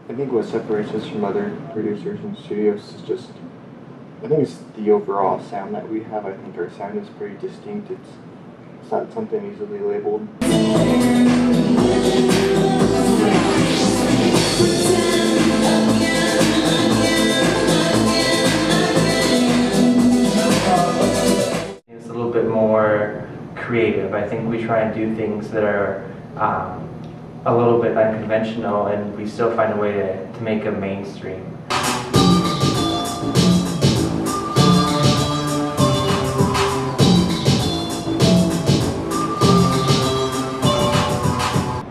I think what separates us from other producers and studios is just, I think it's the overall sound that we have. I think our sound is pretty distinct. It's not something easily labeled. It's a little bit more creative. I think we try and do things that are a little bit unconventional, and we still find a way to make them mainstream.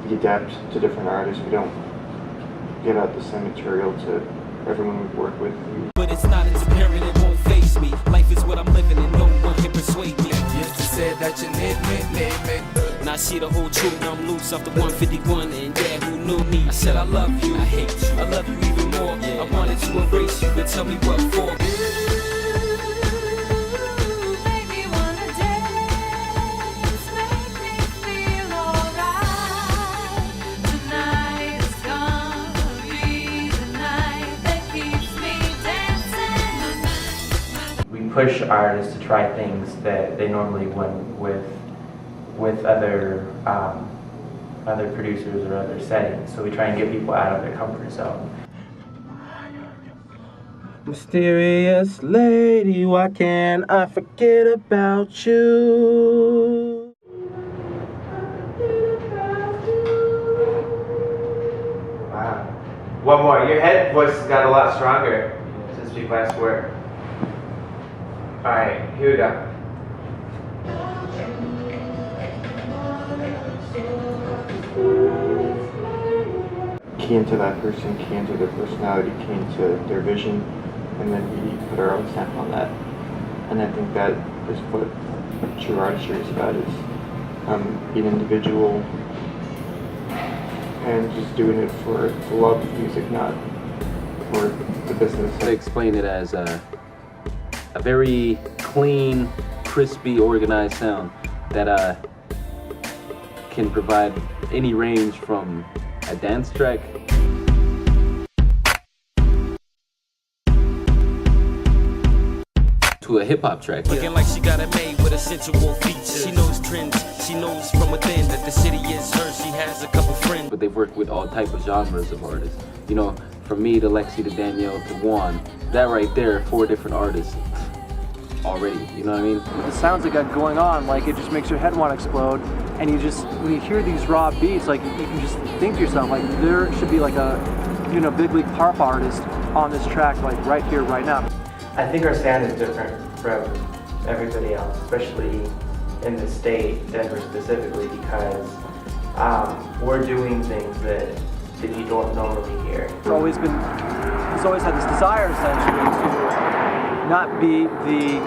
We adapt to different artists. We don't give out the same material to everyone we work with. But it's not as apparent, it won't face me. Life is what I'm living and no one can persuade me. Yes, you said that you need me. And I see the whole truth, now I'm loose off the 151, and yeah, who knew me? I said I love you, I hate you, I love you even more. I wanted to erase you, but tell me what for. Push artists to try things that they normally wouldn't with other producers or other settings. So we try and get people out of their comfort zone. Mysterious lady, why can't I forget about you? Wow. One more. Your head voice has got a lot stronger since we last worked. Alright, here we go. Key into that person, key into their personality, key into their vision, and then we put our own stamp on that. And I think that is what true artistry is about, is being individual and just doing it for the love of music, not for the business. I explain it as a very clean, crispy, organized sound that can provide any range from a dance track to a hip-hop track. Looking like she got it made with a sensual feature. She knows trends, she knows from within that the city is hers. She has a couple friends. But they've worked with all type of genres of artists. You know, from me to Lexi to Danielle to Juan, that right there, 4 different artists already, you know what I mean? The sounds that got going on, like, it just makes your head want to explode, and you just, when you hear these raw beats, like, you can just think to yourself, like, there should be like a, you know, big league pop artist on this track, like, right here, right now. I think our sound is different from everybody else, especially in the state, Denver specifically, because we're doing things that you don't normally hear. He's always had this desire, essentially, to not be the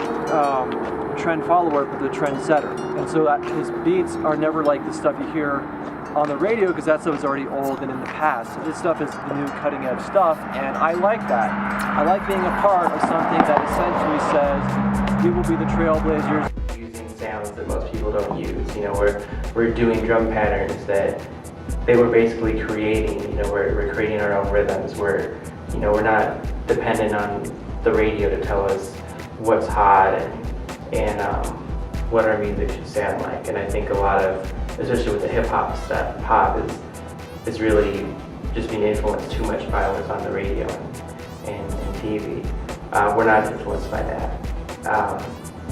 trend follower, but the trend setter. And so that his beats are never like the stuff you hear on the radio, because that stuff is already old and in the past. This stuff is the new cutting edge stuff, and I like that. I like being a part of something that essentially says, we will be the trailblazers. Using sounds that most people don't use. You know, we're doing drum patterns that they were basically creating. You know, we're creating our own rhythms. We're not dependent on the radio to tell us what's hot and what our music should sound like. And I think a lot of, especially with the hip hop stuff, pop is really just being influenced too much by what's on the radio and TV. We're not influenced by that.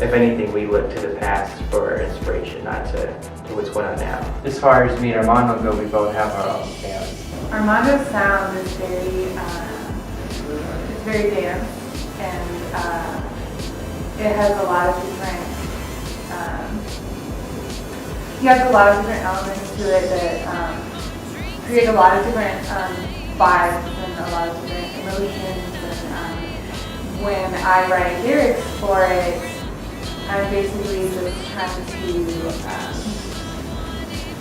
If anything, we look to the past for inspiration, not to what's going on now. As far as me and Armando go, we both have our own sounds. Armando's sound is very dance, and it has a lot of different, he has a lot of different elements to it that create a lot of different vibes and a lot of different emotions. And when I write lyrics for it, I'm basically just trying to,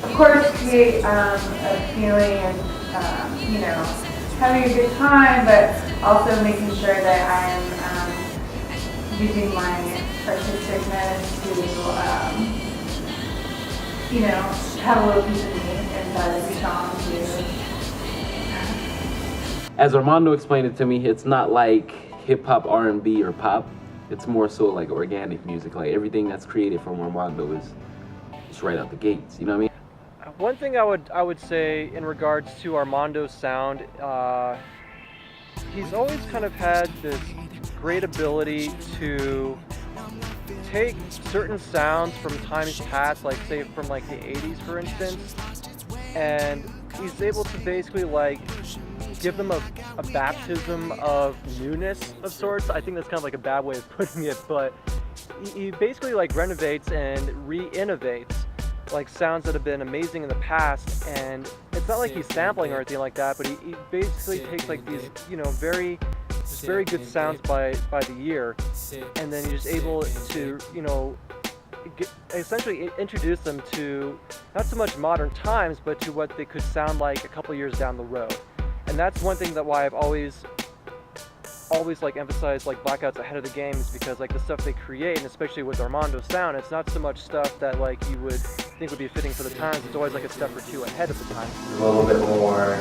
of course, create a feeling and, you know, having a good time, but also making sure that I'm using my artisticness to, you know, have a little piece of me inside of the song too. as Armando explained it to me, it's not like hip hop, R&B, or pop. It's more so like organic music. Like everything that's created from Armando is just right out the gates. You know what I mean? One thing I would say in regards to Armando's sound, he's always kind of had this great ability to take certain sounds from times past, like say from like the 80s for instance, and he's able to basically like give them a baptism of newness of sorts. I think that's kind of like a bad way of putting it, but he basically like renovates and re-innovates like sounds that have been amazing in the past, and it's not like he's sampling or anything like that, but he basically takes like these, you know, very good sounds by the year, and then he's just able to, you know, essentially introduce them to not so much modern times, but to what they could sound like a couple years down the road. And that's one thing that why I've always like emphasized like Blackout's ahead of the game, is because like the stuff they create, and especially with Armando's sound, it's not so much stuff that like you would think would be fitting for the times. It's always like a step or two ahead of the time. A little bit more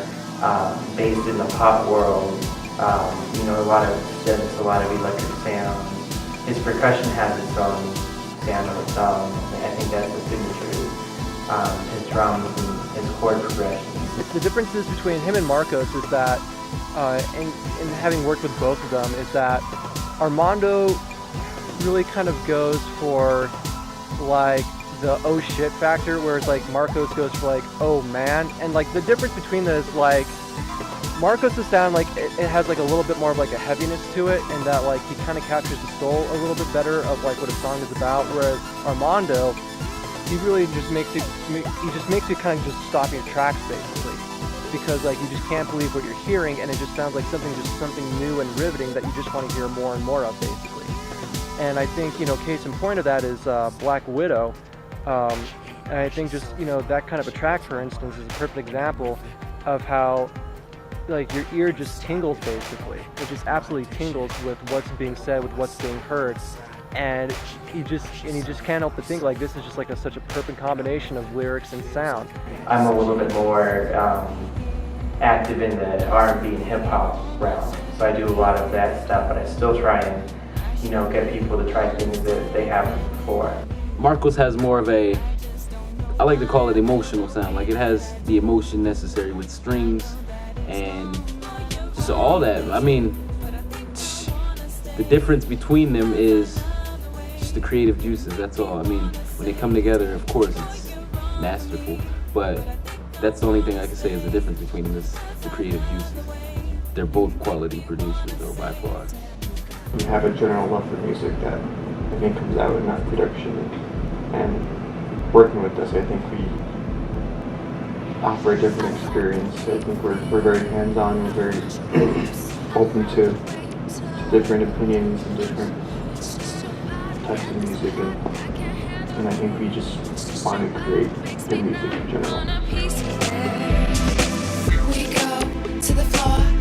based in the pop world. You know, a lot of synths, a lot of electric sounds. His percussion has its own sound of its own. I think that's the signature. His drums and his chord progressions. The differences between him and Marcos is that, and having worked with both of them, is that Armando really kind of goes for like the oh shit factor, whereas like Marcos goes for like oh man. And like the difference between this, like Marcos' sound, like it has like a little bit more of like a heaviness to it, and that like he kind of captures the soul a little bit better of like what a song is about, whereas Armando, he really just makes you kind of just stop your tracks basically, because like you just can't believe what you're hearing, and it just sounds like something new and riveting that you just want to hear more and more of basically. And I think, you know, case in point of that is Black Widow, and I think just, you know, that kind of a track for instance is a perfect example of how like your ear just tingles basically. It just absolutely tingles with what's being said, with what's being heard. And you just can't help but think like this is just like such a perfect combination of lyrics and sound. I'm a little bit more active in the R&B and hip hop realm, so I do a lot of that stuff, but I still try and, you know, get people to try things that they haven't before. Marcos has more of a, I like to call it emotional sound. Like it has the emotion necessary with strings and just all that. I mean, the difference between them is just the creative juices, that's all. I mean, when they come together, of course, it's masterful, but that's the only thing I can say is the difference between them is the creative juices. They're both quality producers, though, by far. We have a general love for music that I think comes out in our production, and working with us, I think we offer a different experience. I think we're very hands-on, we're very open to different opinions and different types of music, and I think we just want to create good music in general. We go to the floor.